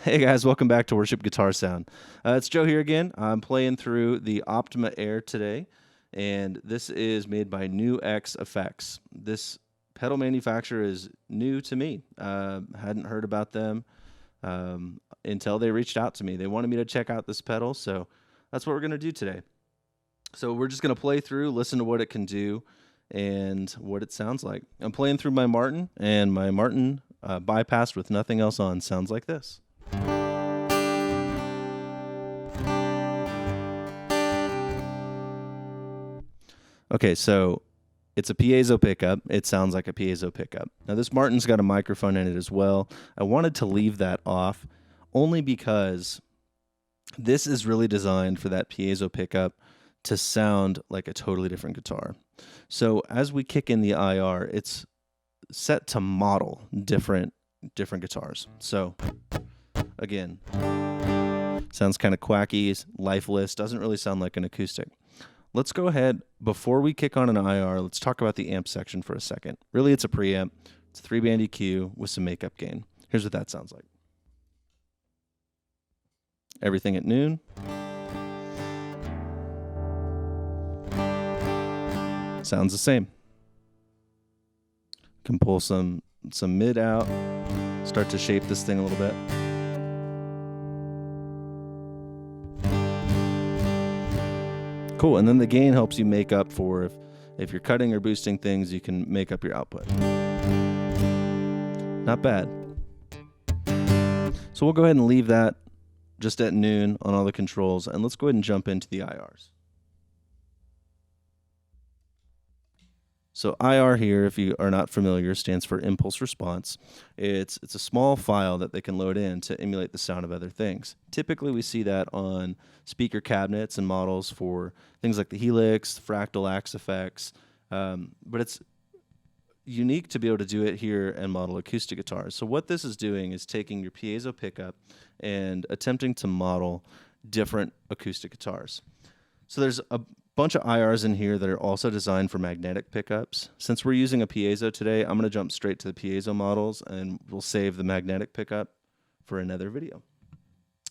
Hey guys, welcome back to Worship Guitar Sound. It's Joe here again. I'm playing through the Optima Air today, and this is made by NUX Effects. This pedal manufacturer is new to me. Hadn't heard about them until they reached out to me. They wanted me to check out this pedal, so that's what we're going to do today. So we're just going to play through, listen to what it can do, and what it sounds like. I'm playing through my Martin, and my Martin bypassed with nothing else on sounds like this. Okay, so it's a piezo pickup. It sounds like a piezo pickup. Now this Martin's got a microphone in it as well. I wanted to leave that off only because this is really designed for that piezo pickup to sound like a totally different guitar. So as we kick in the IR, it's set to model different guitars. So again, sounds kind of quacky, lifeless, doesn't really sound like an acoustic. Let's go ahead, before we kick on an IR, let's talk about the amp section for a second. Really, it's a preamp. It's a 3-band EQ with some makeup gain. Here's what that sounds like. Everything at noon. Sounds the same. Can pull some mid out, start to shape this thing a little bit. Cool, and then the gain helps you make up for if you're cutting or boosting things, you can make up your output. Not bad. So we'll go ahead and leave that just at noon on all the controls, and let's go ahead and jump into the IRs. So IR here, if you are not familiar, stands for impulse response. It's a small file that they can load in to emulate the sound of other things. Typically we see that on speaker cabinets and models for things like the Helix, fractal axe effects, but it's unique to be able to do it here and model acoustic guitars. So what this is doing is taking your piezo pickup and attempting to model different acoustic guitars. So there's a bunch of IRs in here that are also designed for magnetic pickups. Since we're using a piezo today, I'm going to jump straight to the piezo models, and we'll save the magnetic pickup for another video.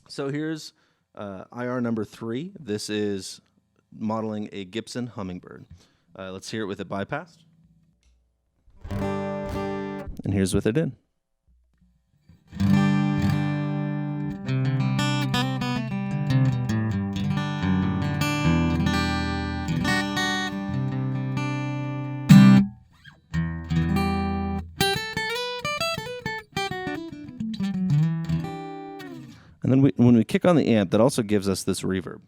So here's IR number 3. This is modeling a Gibson Hummingbird. Let's hear it with it bypassed. And here's with it in. And then when we kick on the amp, that also gives us this reverb,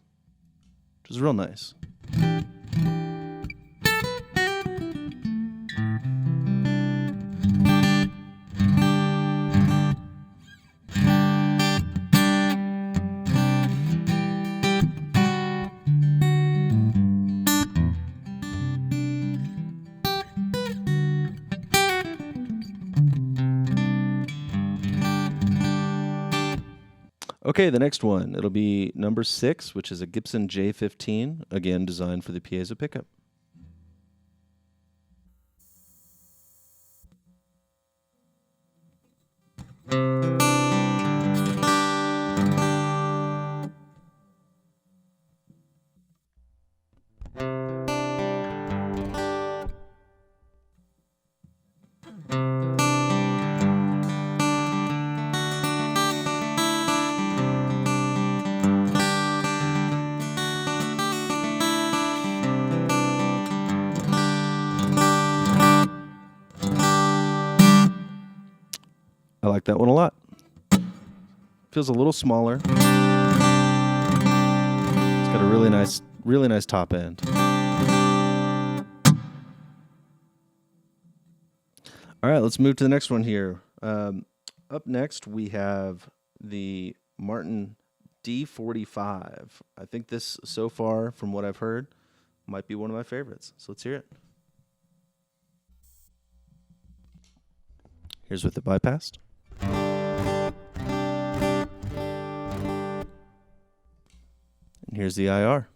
which is real nice. Okay, the next one, it'll be number 6, which is a Gibson J15, again designed for the piezo pickup. I like that one a lot. Feels a little smaller. It's got a really nice top end. All right, let's move to the next one here. Up next, we have the Martin D45. I think this, so far, from what I've heard, might be one of my favorites. So let's hear it. Here's with it bypassed. And here's the IR.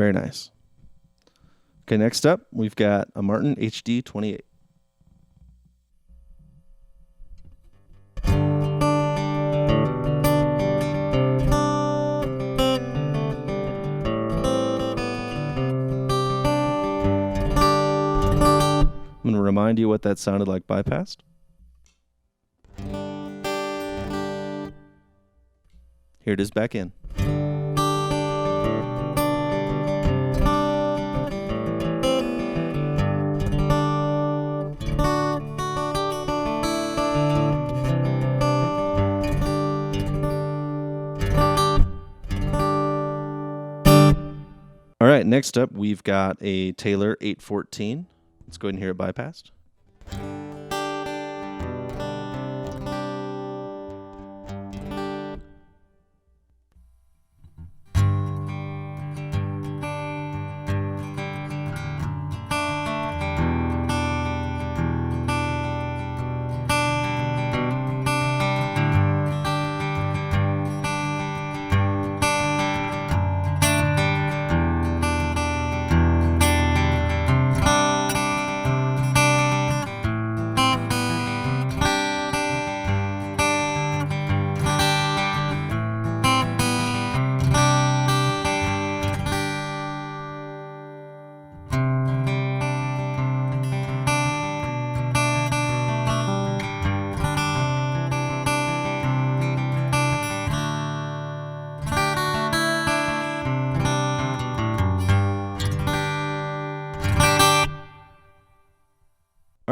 Very nice. Okay, next up, we've got a Martin HD28. I'm going to remind you what that sounded like bypassed. Here it is back in. All right, next up, we've got a Taylor 814. Let's go ahead and hear it bypassed.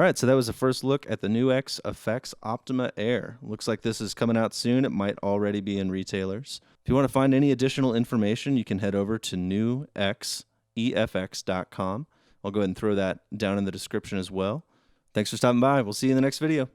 All right, so that was the first look at the NUX Effects Optima Air. Looks like this is coming out soon. It might already be in retailers. If you want to find any additional information, you can head over to nuxefx.com. I'll go ahead and throw that down in the description as well. Thanks for stopping by. We'll see you in the next video.